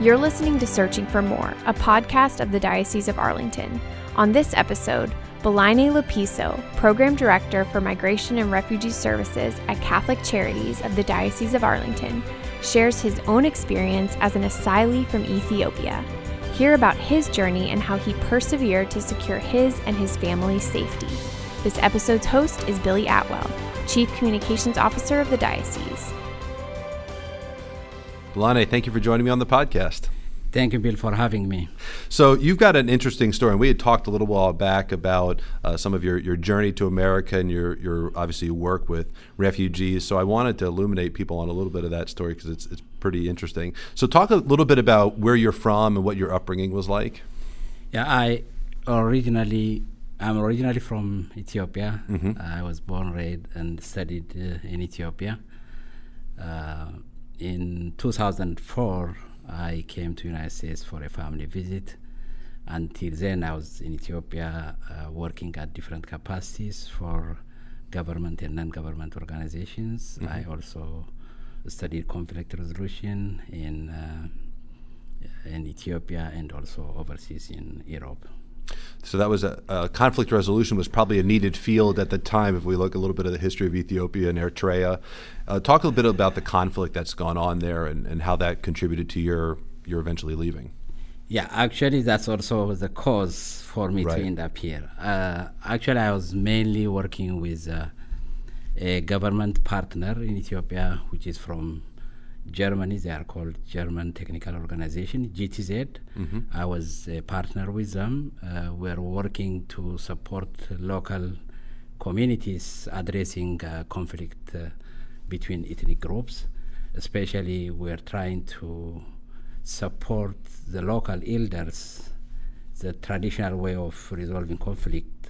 You're listening to Searching for More, a podcast of the Diocese of Arlington. On this episode, Belayneh Loppisso, Program Director for Migration and Refugee Services at Catholic Charities of the Diocese of Arlington, shares his own experience as an asylee from Ethiopia. Hear about his journey and how he persevered to secure his and his family's safety. This episode's host is Billy Atwell, Chief Communications Officer of the Diocese. Belayneh, thank you for joining me on the podcast. Thank you, Bill, for having me. So you've got an interesting story, and we had talked a little while back about some of your journey to America and your obviously work with refugees. So I wanted to illuminate people on a little bit of that story because it's pretty interesting. So talk a little bit about where you're from and what your upbringing was like. Yeah, I'm originally from Ethiopia. Mm-hmm. I was born, raised, and studied in Ethiopia. In 2004, I came to the United States for a family visit. Until then, I was in Ethiopia working at different capacities for government and non-government organizations. Mm-hmm. I also studied conflict resolution in Ethiopia and also overseas in Europe. So that was a conflict resolution was probably a needed field at the time. If we look a little bit at the history of Ethiopia and Eritrea, talk a little bit about the conflict that's gone on there and how that contributed to your eventually leaving. Yeah, actually, that's also the cause for me to end up here. Actually, I was mainly working with a government partner in Ethiopia, which is from Germany. They are called German Technical Organization, GTZ. Mm-hmm. I was a partner with them. We're working to support local communities addressing conflict between ethnic groups. Especially, we're trying to support the local elders, the traditional way of resolving conflict,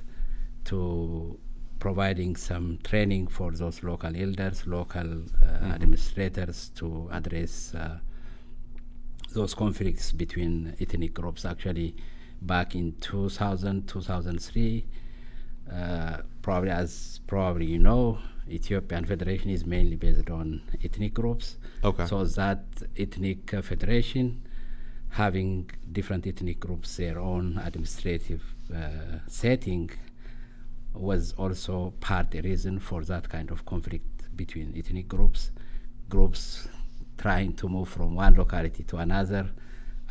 to providing some training for those local elders, local administrators to address those conflicts between ethnic groups. Actually, back in 2003, probably you know, Ethiopian Federation is mainly based on ethnic groups. Okay. So that ethnic federation, having different ethnic groups their own administrative setting, was also a reason for that kind of conflict between ethnic groups trying to move from one locality to another,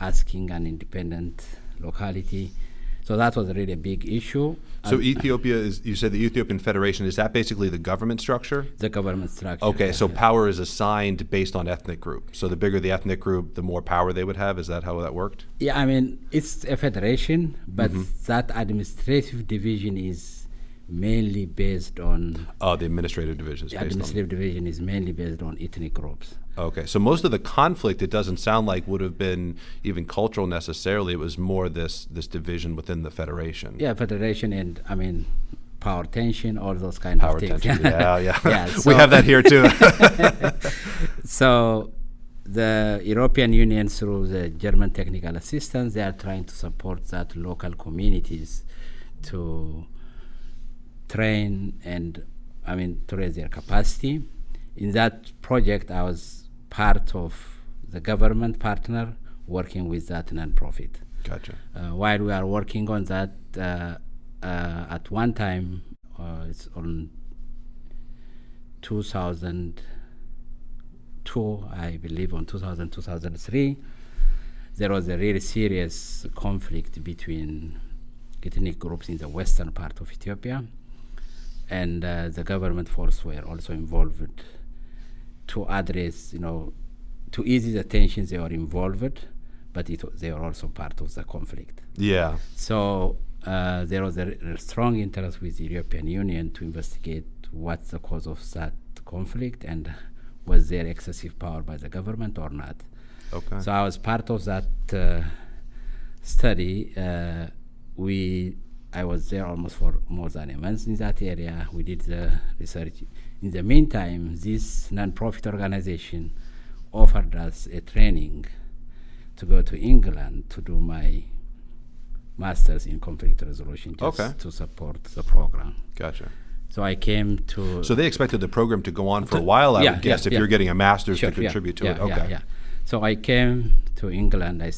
asking an independent locality. So that was really a big issue. So Ethiopia you said the Ethiopian Federation, is that basically the government structure? The government structure. Okay, so power is assigned based on ethnic group. So the bigger the ethnic group, the more power they would have. Is that how that worked? Yeah, I mean, it's a federation, but that administrative division is mainly based on... the administrative division is the based administrative division is mainly based on ethnic groups. Okay, so most of the conflict, it doesn't sound like, would have been even cultural necessarily. It was more this division within the federation. Yeah, federation and, I mean, power tension, all those kind power of things. Tension, yeah. Yeah, we have that here too. So the European Union, through the German technical assistance, they are trying to support that local communities to train and, I mean, to raise their capacity. In that project, I was part of the government partner working with that non-profit. Gotcha. While we are working on that, at one time, it's on 2002, I believe, on 2003, there was a really serious conflict between ethnic groups in the western part of Ethiopia. And the government force were also involved to address, to ease the tensions. They were involved, but they were also part of the conflict. Yeah. So there was a strong interest with the European Union to investigate what's the cause of that conflict and was there excessive power by the government or not. Okay. So I was part of that study. I was there almost for more than a month in that area. We did the research. In the meantime, this non-profit organization offered us a training to go to England to do my master's in conflict resolution, just to support the program. Gotcha. So I came to... So they expected the program to go on for a while, I would guess, if you're getting a master's to contribute to it. Okay. Yeah. So I came to England. I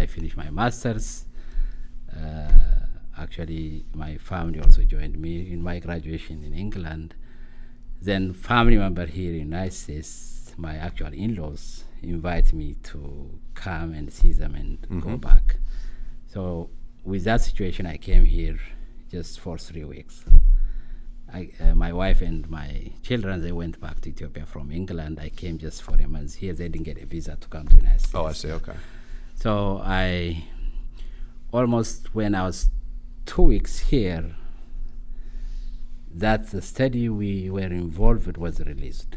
finished my master's. Actually, my family also joined me in my graduation in England. Then family member here in the United States, my actual in-laws, invite me to come and see them and go back. So with that situation, I came here just for 3 weeks. My wife and my children, they went back to Ethiopia from England. I came just for a month here. They didn't get a visa to come to the United States. Oh, I see. Okay. So when I was 2 weeks here, that the study we were involved with was released.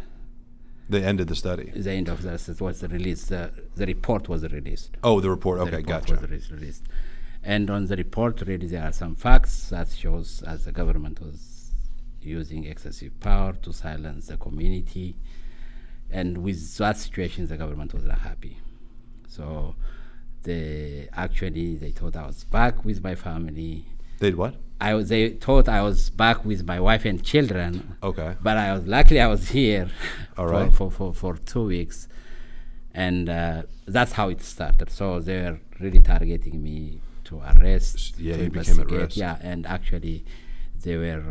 The end of the study. The end of the study was released. The report was released. Oh, the report. Okay, gotcha. The report was released. And on the report, really, there are some facts that shows as the government was using excessive power to silence the community. And with that situation, the government was not happy. So they thought I was back with my family. They what? They thought I was back with my wife and children. Okay. But luckily I was here All right. for 2 weeks. And that's how it started. So they're really targeting me to arrest, Yeah, to you became at investigate. risk. Yeah, and actually they were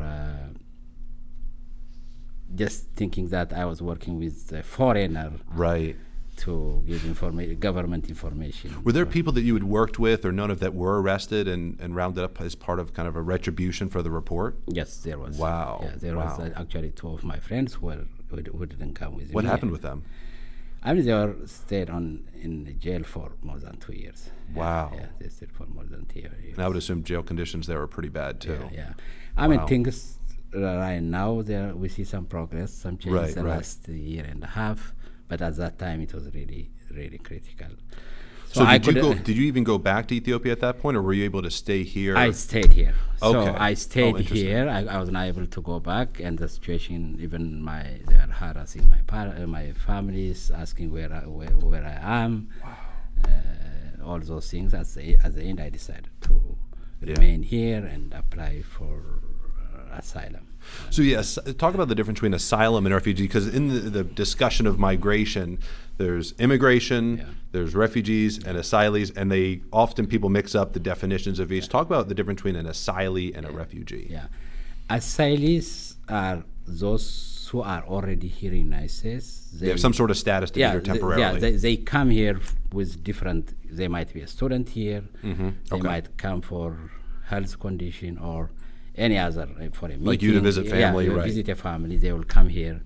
just thinking that I was working with a foreigner. Right. To give government information. Were there people that you had worked with or known of that were arrested and rounded up as part of kind of a retribution for the report? Yes, there was. Wow. Yeah, there was actually 2 of my friends who didn't come with me. What happened with them? I mean, they were stayed in jail for more than 2 years. Wow. Yeah, they stayed for more than 2 years. And I would assume jail conditions there were pretty bad too. Yeah. I mean, things right now we see some progress, some changes the last year and a half. But at that time, it was really, really critical. So did you even go back to Ethiopia at that point, or were you able to stay here? I stayed here. Okay. So I stayed here. I was not able to go back, and the situation, even they are harassing my families, asking where I am. Wow. All those things. At the end, I decided to remain here and apply for asylum. So yes, talk about the difference between asylum and refugee, because in the discussion of migration, there's immigration, there's refugees and asylees, and people mix up the definitions of each. Talk about the difference between an asylee and a refugee. Yeah, asylees are those who are already here in the United States. They have some sort of status to be here temporarily. They come here with different. They might be a student here. They might come for health condition or any other for a meeting. Like you to visit family, right? Visit a family. They will come here.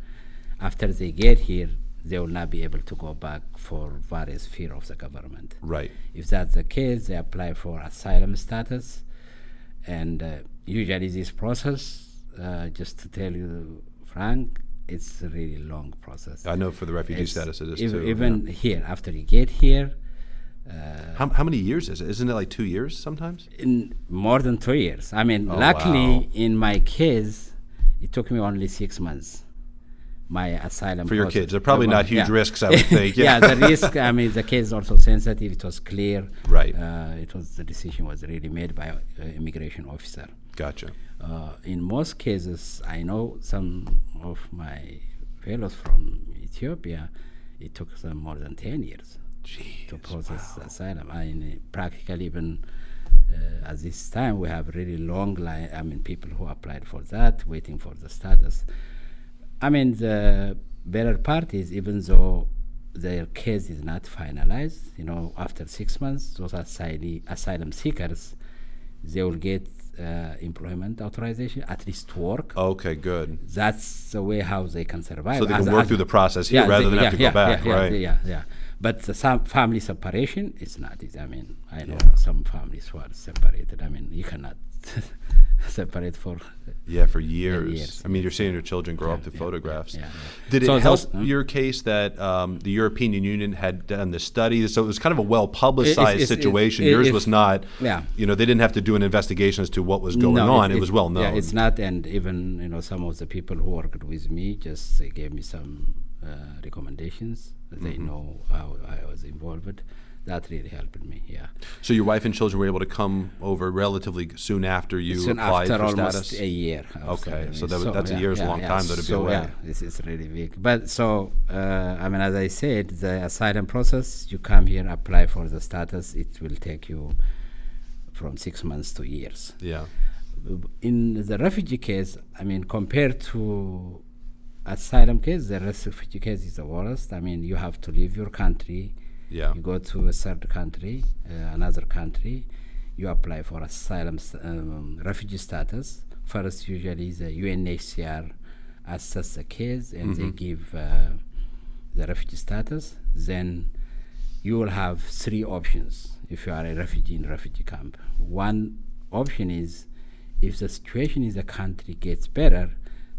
After they get here, they will not be able to go back for various fear of the government. Right. If that's the case, they apply for asylum status, and usually this process, just to tell you, Frank, it's a really long process. I know for the refugee status it is too. Even here, after you get here. How many years is it? Isn't it like 2 years sometimes? In more than 2 years. I mean, luckily, in my case, it took me only 6 months. My asylum for your kids, they're probably not huge risks, I would think. Yeah, the risk. I mean, the case is also sensitive. It was clear. Right. The decision was really made by an immigration officer. Gotcha. In most cases, I know some of my fellows from Ethiopia. It took them more than 10 years. Jeez, to process asylum. I mean, practically even at this time, we have really long line. I mean, people who applied for that, waiting for the status. I mean, the better part is, even though their case is not finalized, after 6 months, those asylum seekers, they will get employment authorization, at least to work. Okay, good. That's the way how they can survive. So they can work through the process here rather than have to go back, right? Yeah. But some family separation is not. I mean, I know some families who are separated. I mean, you cannot separate for years. I mean, you're seeing your children grow up to photographs. Did it so help your case that the European Union had done the study? So it was kind of a well-publicized situation. Yours was not. Yeah. They didn't have to do an investigation as to what was going on. It was well known. Yeah, it's not. And even some of the people who worked with me just gave me some recommendations. They know how I was involved. that really helped me. Yeah. So your wife and children were able to come over relatively soon after you Soon applied after for almost status? a year. Okay, so that's a year's long time though to be away. Yeah, this is really big. But so, I mean, as I said, the asylum process, you come here, apply for the status, it will take you from 6 months to years. Yeah. In the refugee case, I mean, compared to asylum case, the refugee case is the worst. I mean, you have to leave your country. Yeah. You go to a third country, another country. You apply for asylum, refugee status. First, usually the UNHCR assess the case and they give the refugee status. Then you will have 3 options if you are a refugee in a refugee camp. One option is if the situation in the country gets better,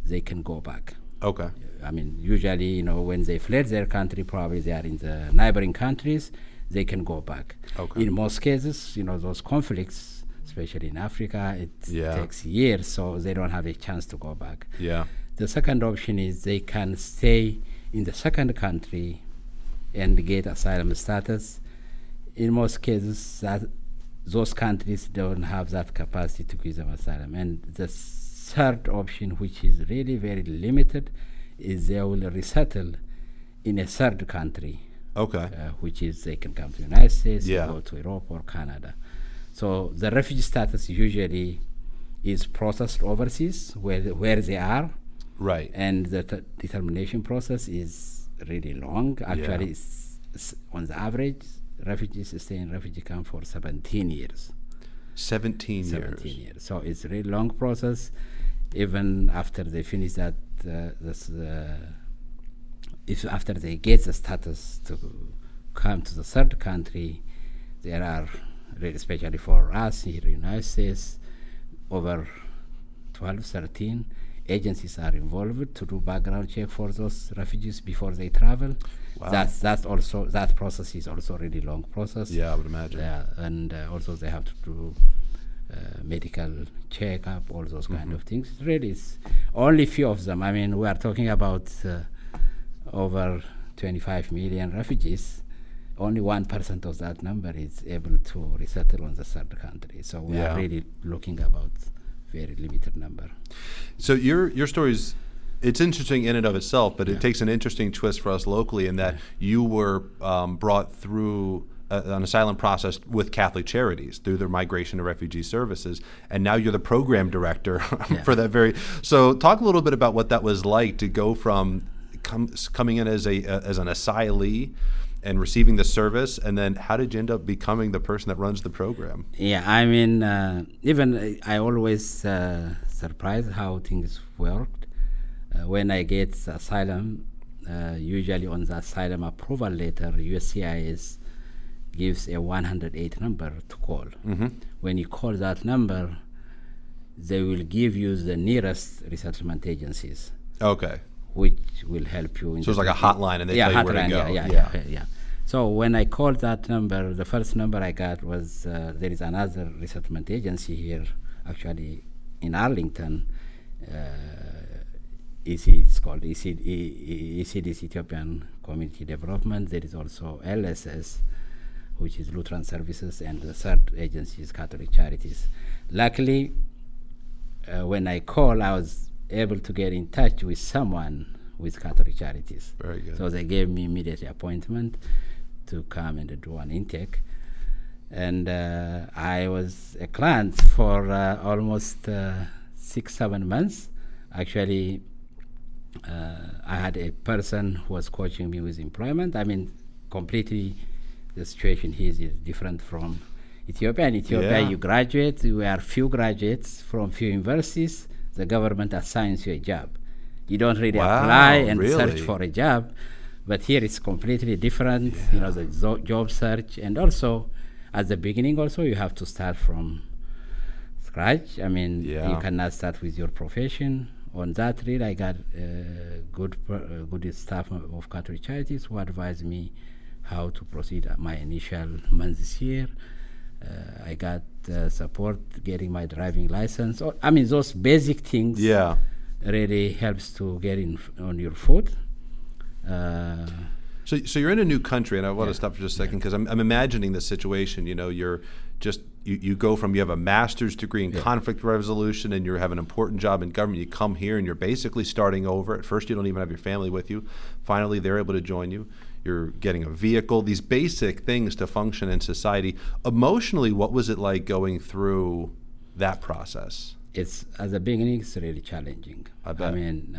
they can go back. Okay. I mean, usually, when they fled their country, probably they are in the neighboring countries, they can go back. Okay. In most cases, those conflicts, especially in Africa, it takes years, so they don't have a chance to go back. Yeah. The second option is they can stay in the second country and get asylum status. In most cases, those countries don't have that capacity to give them asylum. And the third option, which is really very limited, is they will resettle in a third country. Okay. Which is they can come to the United States, go to Europe or Canada. So the refugee status usually is processed overseas where they are. Right. And the determination process is really long. Actually, it's on the average, refugees stay in refugee camp for 17 years. 17 years. So it's a really long process. Even after they finish that, if after they get the status to come to the third country, there are, especially for us here in the United States, over 12, 13 agencies are involved to do background check for those refugees before they travel. Wow. That process is also a really long process. Yeah, I would imagine. Yeah, and also they have to do medical checkup, all those kind of things. Really, it's only few of them. I mean, we are talking about over 25 million refugees. Only 1% of that number is able to resettle on the third country. So we are really looking about very limited number. So your story's, it's interesting in and of itself, but it takes an interesting twist for us locally in that you were brought through an asylum process with Catholic Charities through their Migration and Refugee Services, and now you're the program director for that very. So talk a little bit about what that was like to go from coming in as an asylee and receiving the service, and then how did you end up becoming the person that runs the program? Yeah, I mean, even I always surprised how things worked. When I get asylum, usually on the asylum approval letter, USCIS gives a 108 number to call. When you call that number, they will give you the nearest resettlement agencies. Okay. Which will help you. So it's like a hotline, and they tell you where to go. Yeah. So when I called that number, the first number I got was there is another resettlement agency here, actually in Arlington. It's called ECD's Ethiopian Community Development. There is also LSS, which is Lutheran Services, and the third agency is Catholic Charities. Luckily, when I called, I was able to get in touch with someone with Catholic Charities. Very good. So they gave me immediately appointment to come and do an intake. And I was a client for almost 6-7 months. Actually, I had a person who was coaching me with employment. I mean, completely the situation here is different from Ethiopia. In Ethiopia, you graduate. We are few graduates from few universities. The government assigns you a job. You don't really apply and search for a job. But here it's completely different, the job search. And also, at the beginning also, you have to start from scratch. I mean, you cannot start with your profession. On that read, I got good staff of Catholic Charities who advised me how to proceed my initial months here. I got support getting my driving license. I mean, those basic things really helps to get on your foot. So you're in a new country, and I want to stop for just a second because I'm imagining the situation. You're just you go from, you have a master's degree in conflict resolution, and you have an important job in government. You come here, and you're basically starting over. At first, you don't even have your family with you. Finally, they're able to join you. You're getting a vehicle. These basic things to function in society. Emotionally, what was it like going through that process? It's at the beginning, it's really challenging. I bet. I mean,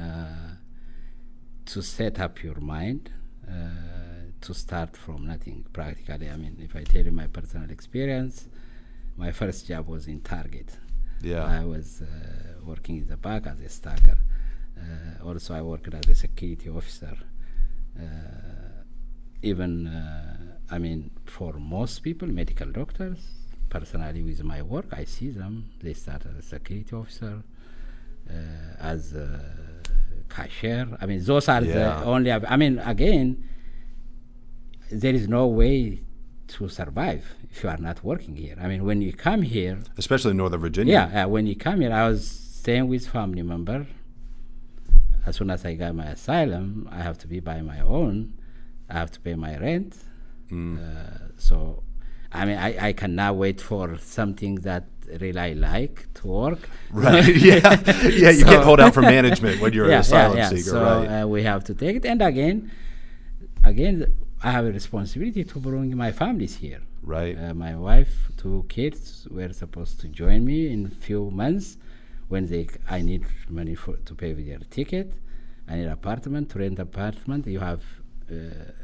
to set up your mind. To start from nothing practically. I mean, if I tell you my personal experience, my first job was in Target. Yeah. I was working in the back as a stacker. Also, I worked as a security officer. I mean, for most people, medical doctors, personally with my work, I see them. They start as a security officer, as a cashier. I mean, those are the only. I mean, again, there is no way to survive if you are not working here. I mean, when you come here, especially in Northern Virginia. When you come here, I was staying with family member. As soon as I got my asylum, I have to be by my own. I have to pay my rent. So, I mean, I cannot wait for something that really I like to work. Right. You can't hold out for management when you're an asylum seeker. So we have to take it. And again, I have a responsibility to bring my families here. Right. My wife, 2 kids were supposed to join me in a few months when I need money to pay their ticket. I need apartment, to rent apartment. You have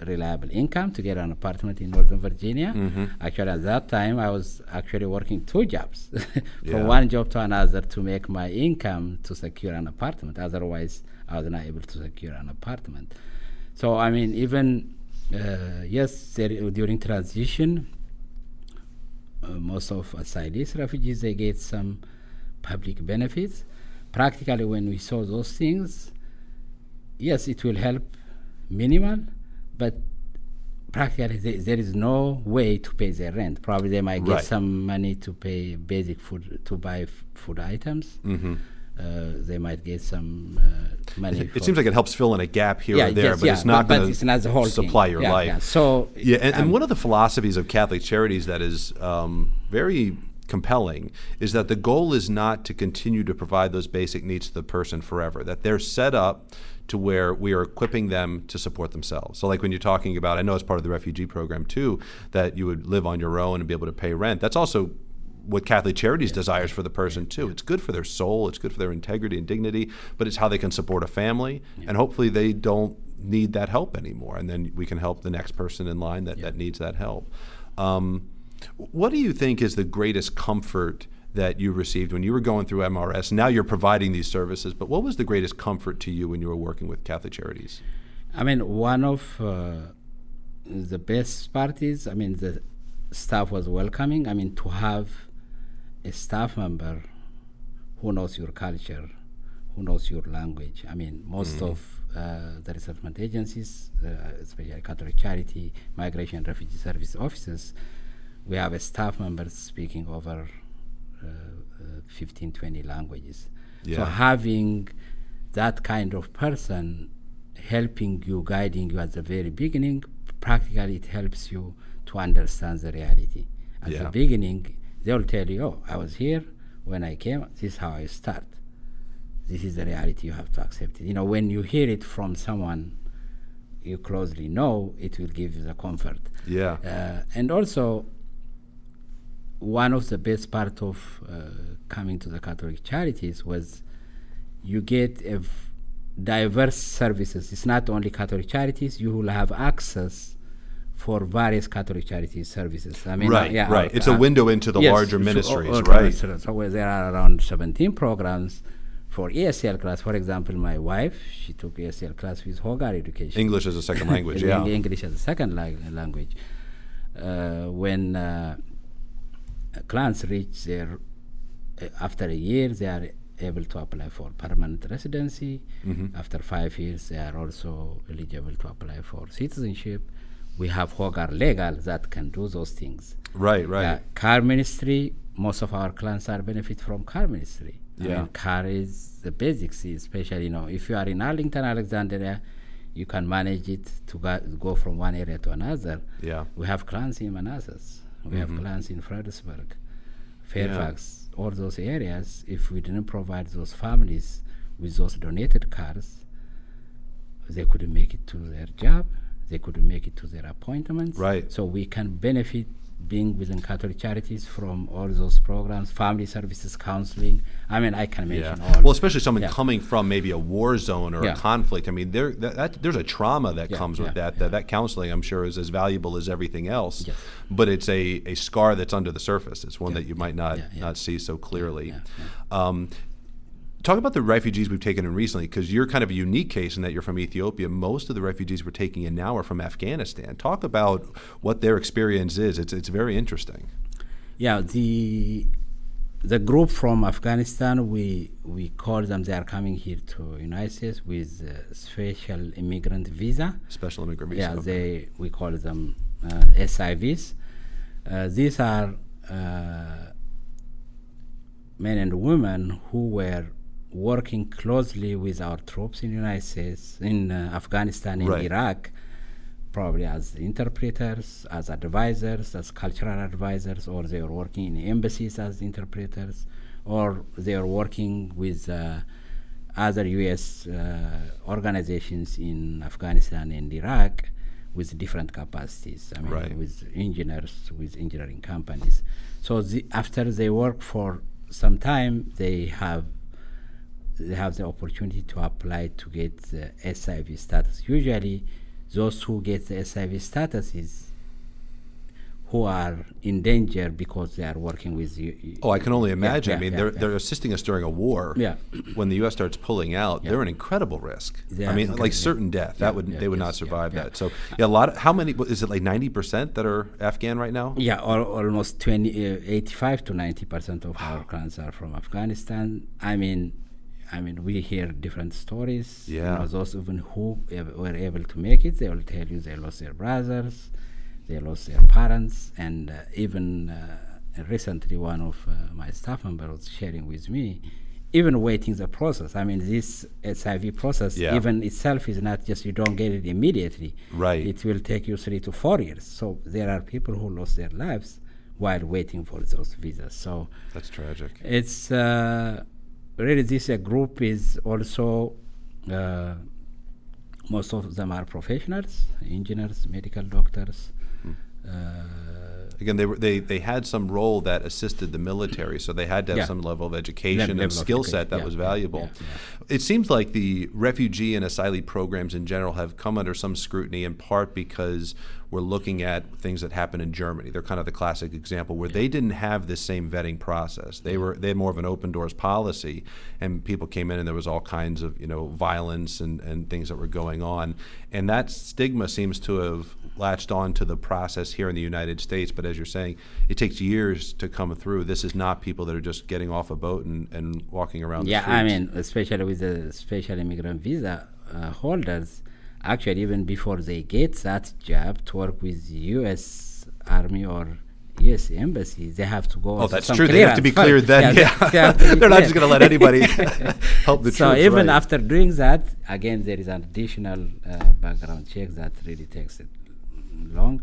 reliable income to get an apartment in Northern Virginia. Actually, at that time, I was actually working 2 jobs, from one job to another to make my income to secure an apartment. Otherwise, I was not able to secure an apartment. So, I mean, even, during transition, most of asylees, refugees, they get some public benefits. Practically, when we saw those things, yes, it will help minimal, but practically there is no way to pay their rent. Probably they might get some money to pay basic food, to buy food items. They might get some money. It seems like it helps fill in a gap here or there, but it's not going to supply your life. So and one of the philosophies of Catholic Charities that is very compelling is that the goal is not to continue to provide those basic needs to the person forever, that they're set up to where we are equipping them to support themselves. So like when you're talking about, I know as part of the refugee program too, that you would live on your own and be able to pay rent. That's also what Catholic Charities desires for the person too. It's good for their soul, it's good for their integrity and dignity, but it's how they can support a family, and hopefully they don't need that help anymore, and then we can help the next person in line that needs that help. What do you think is the greatest comfort that you received when you were going through MRS? Now you're providing these services, but what was the greatest comfort to you when you were working with Catholic Charities? I mean, one of the best part is, I mean, the staff was welcoming. I mean, to have a staff member who knows your culture, who knows your language. I mean, most of the resettlement agencies, especially Catholic Charity, Migration and Refugee Service offices, we have a staff member speaking over 15, 20 languages. So having that kind of person helping you, guiding you at the very beginning, practically it helps you to understand the reality. At the beginning, they'll tell you, oh, I was here when I came, this is how I start. This is the reality, you have to accept it. You know, when you hear it from someone you closely know, it will give you the comfort. And also, one of the best part of coming to the Catholic Charities was you get diverse services. It's not only Catholic Charities, you will have access for various Catholic Charities services. I mean, It's a window into the larger ministries, So there are around 17 programs for ESL class. For example, my wife, she took ESL class with Hogar education. English as a second language, English as a second language. When clients reach their, after a year, they are able to apply for permanent residency. After 5 years, they are also eligible to apply for citizenship. We have Hogar Legal that can do those things. Car ministry, most of our clients are benefit from car ministry. I mean, car is the basics, especially, you know, if you are in Arlington, Alexandria, you can manage it to go from one area to another. Yeah. We have clans in Manassas. We have clans in Fredericksburg, Fairfax, all those areas. If we didn't provide those families with those donated cars, they couldn't make it to their job. They couldn't make it to their appointments. Right. So we can benefit being within Catholic Charities from all those programs, family services, counseling. I mean, I can mention all. Well, especially someone coming from maybe a war zone or a conflict. I mean, there's a trauma that comes with that. That counseling, I'm sure, is as valuable as everything else. Yes. But it's a scar that's under the surface. It's one that you might not see so clearly. Talk about the refugees we've taken in recently, because you're kind of a unique case in that you're from Ethiopia. Most of the refugees we're taking in now are from Afghanistan. Talk about what their experience is. It's very interesting. Yeah, the group from Afghanistan, we call them, they are coming here to United States with special immigrant visa. Special immigrant visa. Yeah, we call them SIVs. These are men and women who were working closely with our troops in the United States, in Afghanistan, in Iraq, probably as interpreters, as advisors, as cultural advisors, or they are working in embassies as interpreters, or they are working with other U.S. Organizations in Afghanistan and Iraq with different capacities. I mean, with engineers, with engineering companies. So after they work for some time, they have the opportunity to apply to get the SIV status. Usually, those who get the SIV status is who are in danger because they are working with you. Oh, I can only imagine. I mean, they're assisting us during a war. Yeah. When the U.S. starts pulling out, they're an incredible risk. I mean, like certain death. They would not survive that. So, a lot of, how many, is it like 90% that are Afghan right now? Yeah, almost 85 to 90% of our clans are from Afghanistan. I mean, we hear different stories. Yeah. You know, those even who were able to make it, they will tell you they lost their brothers, they lost their parents, and even recently one of my staff members was sharing with me, even waiting the process. I mean, this SIV process, even itself is not just, you don't get it immediately. Right. It will take you 3 to 4 years. So there are people who lost their lives while waiting for those visas. So that's tragic. It's really, this group is also, most of them are professionals, engineers, medical doctors. Again, they had some role that assisted the military, so they had to have some level of education and skill set that was valuable. It seems like the refugee and asylee programs in general have come under some scrutiny, in part because we're looking at things that happen in Germany. They're kind of the classic example where they didn't have this same vetting process. They had more of an open doors policy, and people came in and there was all kinds of violence and things that were going on. And that stigma seems to have latched on to the process here in the United States. But as you're saying, it takes years to come through. This is not people that are just getting off a boat and walking around the streets. I mean, especially with the special immigrant visa holders, actually, even before they get that job to work with the U.S. Army or U.S. Embassy, they have to go. Oh, that's true. They have to be cleared then. They're not just going to let anybody help the troops. So even after doing that, again, there is an additional background check that really takes it long.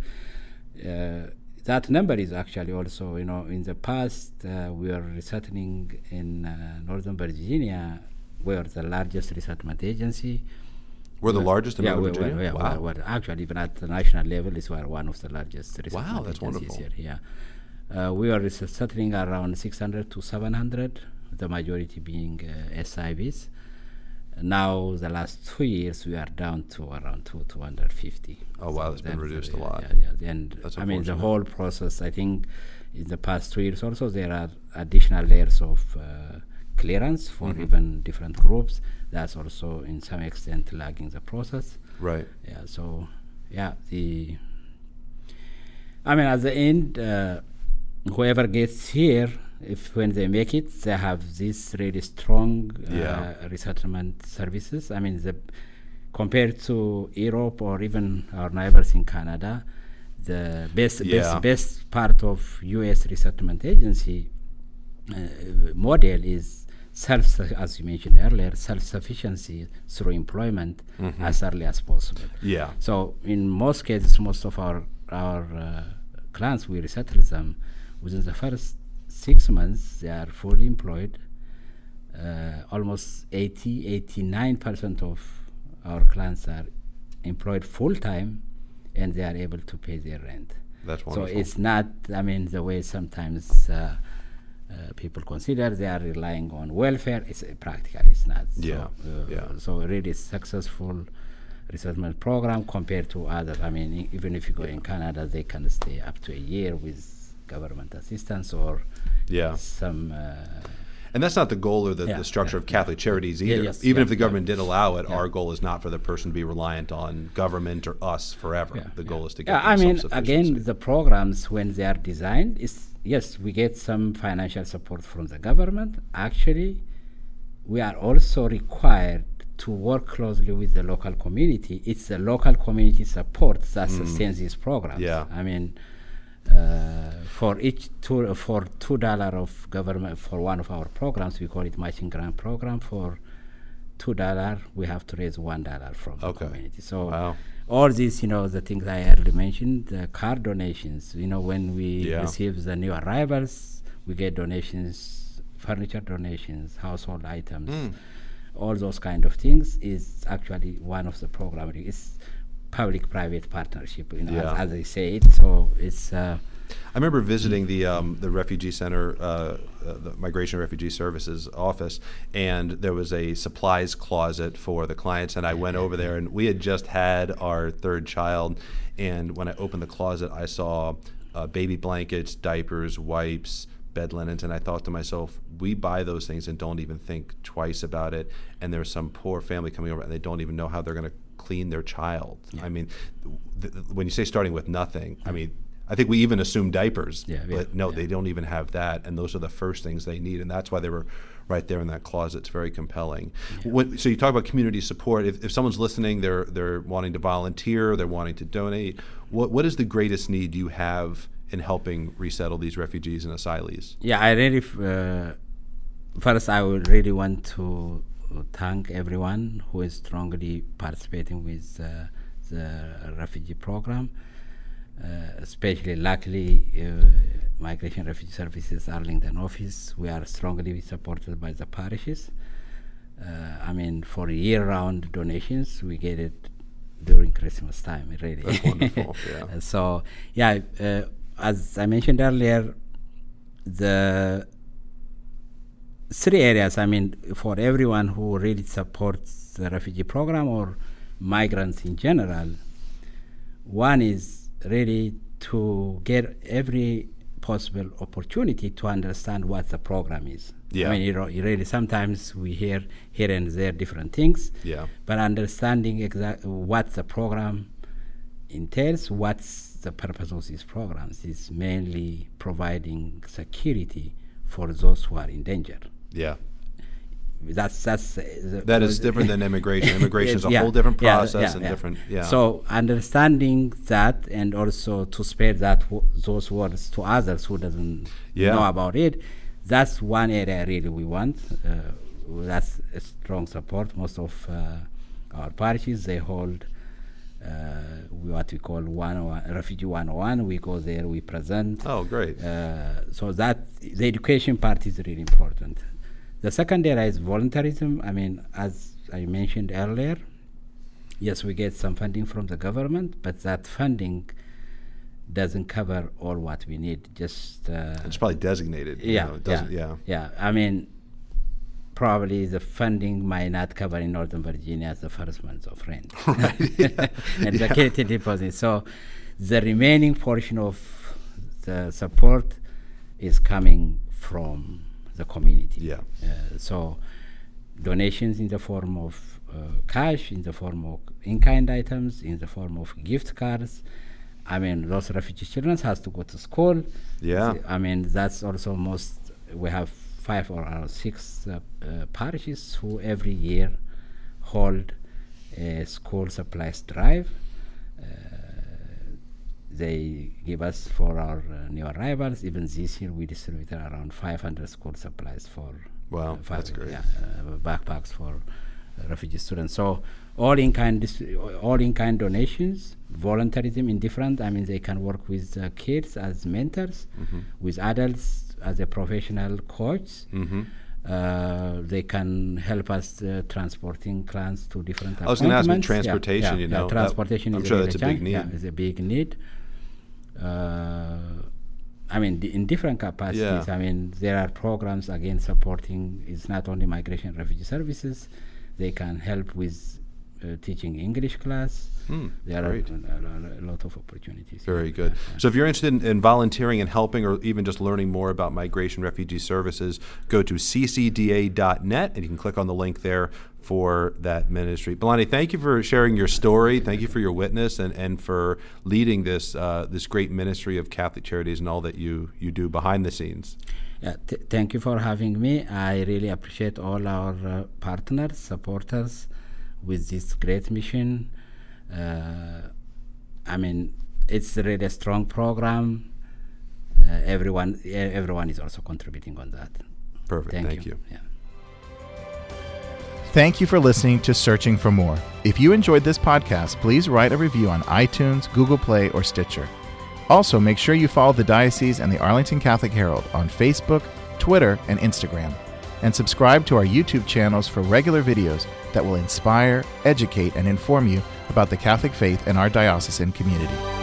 That number is actually also, in the past, we were resettling in Northern Virginia. We are the largest resettlement agency. We're the largest in Northern Virginia? Wow. We're actually, even at the national level, we are one of the largest resettlement Wow, that's agencies wonderful. here. Yeah. We are settling around 600 to 700, the majority being SIVs. Now, the last 2 years, we are down to around 250. Oh, wow, that's been reduced a lot. Yeah. And that's I mean, the whole process, I think, in the past 2 years also, there are additional layers of clearance for even different groups. That's also, in some extent, lagging the process. Right. Yeah, so, at the end, whoever gets here, when they make it, they have this really strong resettlement services. I mean, compared to Europe or even our neighbors in Canada, the best part of U.S. resettlement agency model is as you mentioned earlier, self-sufficiency through employment as early as possible. Yeah. So in most cases, most of our clients, we resettle them within the first 6 months. They are fully employed. Almost 89% of our clients are employed full-time, and they are able to pay their rent. That's wonderful. So it's not, the way sometimes people consider they are relying on welfare. It's practical. It's not. Yeah. So really successful resettlement program compared to others. Even if you go in Canada, they can stay up to a year with government assistance or some. And that's not the goal or the structure of Catholic Charities either. Even if the government did allow it, our goal is not for the person to be reliant on government or us forever. The goal is to get self-sufficiency. Again, the programs, when they are designed, yes, we get some financial support from the government. Actually, we are also required to work closely with the local community. It's the local community support that sustains these programs. For $2 of government for one of our programs, we call it matching grant program. For $2, we have to raise $1 from the community. So all these, the things I earlier mentioned, the car donations. When we receive the new arrivals, we get donations, furniture donations, household items, all those kind of things is actually one of the programs. It's public-private partnership, as they say it. So it's. I remember visiting the refugee center, the Migration and Refugee Services office, and there was a supplies closet for the clients. And I went over there, and we had just had our third child. And when I opened the closet, I saw baby blankets, diapers, wipes, bed linens, and I thought to myself, we buy those things and don't even think twice about it. And there's some poor family coming over, and they don't even know how they're going to clean their child. When you say starting with nothing, I think we even assume diapers, but no, they don't even have that, and those are the first things they need, and that's why they were right there in that closet. It's very compelling. So you talk about community support. If someone's listening, they're wanting to volunteer, they're wanting to donate, what is the greatest need you have in helping resettle these refugees and asylees? I really, first I would really want to thank everyone who is strongly participating with the refugee program. Especially, luckily, Migration and Refugee Services Arlington office, we are strongly supported by the parishes. For year-round donations, we get it during Christmas time, really. That's wonderful, as I mentioned earlier, the 3 areas, for everyone who really supports the refugee program or migrants in general, one is really to get every possible opportunity to understand what the program is. Really sometimes we hear here and there different things, but understanding exactly what the program entails, what's the purpose of these programs is mainly providing security for those who are in danger. That is different than immigration. Immigration is a whole different process and different. So understanding that, and also to spread those words to others who doesn't know about it. That's one area really we want. That's a strong support. Most of our parishes, they hold what we call Refugee 101. We go there, we present. Oh, great. So that the education part is really important. The second area is voluntarism. As I mentioned earlier, yes, we get some funding from the government, but that funding doesn't cover all what we need. Just it's probably designated. Probably the funding might not cover in Northern Virginia the first month of rent and security deposit. So the remaining portion of the support is coming from the community. So donations in the form of cash, in the form of in-kind items, in the form of gift cards. Those refugee children has to go to school. That's also we have 5 or 6 parishes who every year hold a school supplies drive. They give us for our new arrivals. Even this year, we distributed around 500 school supplies for Wow, that's great. Backpacks for refugee students. So all in kind donations, volunteerism in different. I mean, they can work with kids as mentors, with adults as a professional coach. They can help us transporting clients to different appointments. I was going to ask, with transportation, you know, transportation I'm is sure really that's a big need. Yeah, it's a big need. I mean, in different capacities. Yeah. I mean, there are programs again supporting. It's not only migration and refugee services. They can help with teaching English class. There are a lot of opportunities. Very good. So if you're interested in volunteering and helping, or even just learning more about migration refugee services, go to ccda.net and you can click on the link there for that ministry. Belayneh, thank you for sharing your story. Thank you for your witness and for leading this this great ministry of Catholic Charities and all that you do behind the scenes. Yeah, thank you for having me. I really appreciate all our partners, supporters with this great mission. I mean, it's really a strong program. Everyone is also contributing on that. Perfect. Thank you. Yeah. Thank you for listening to Searching for More. If you enjoyed this podcast, please write a review on iTunes, Google Play, or Stitcher. Also, make sure you follow the Diocese and the Arlington Catholic Herald on Facebook, Twitter, and Instagram. And subscribe to our YouTube channels for regular videos that will inspire, educate, and inform you about the Catholic faith in our diocesan community.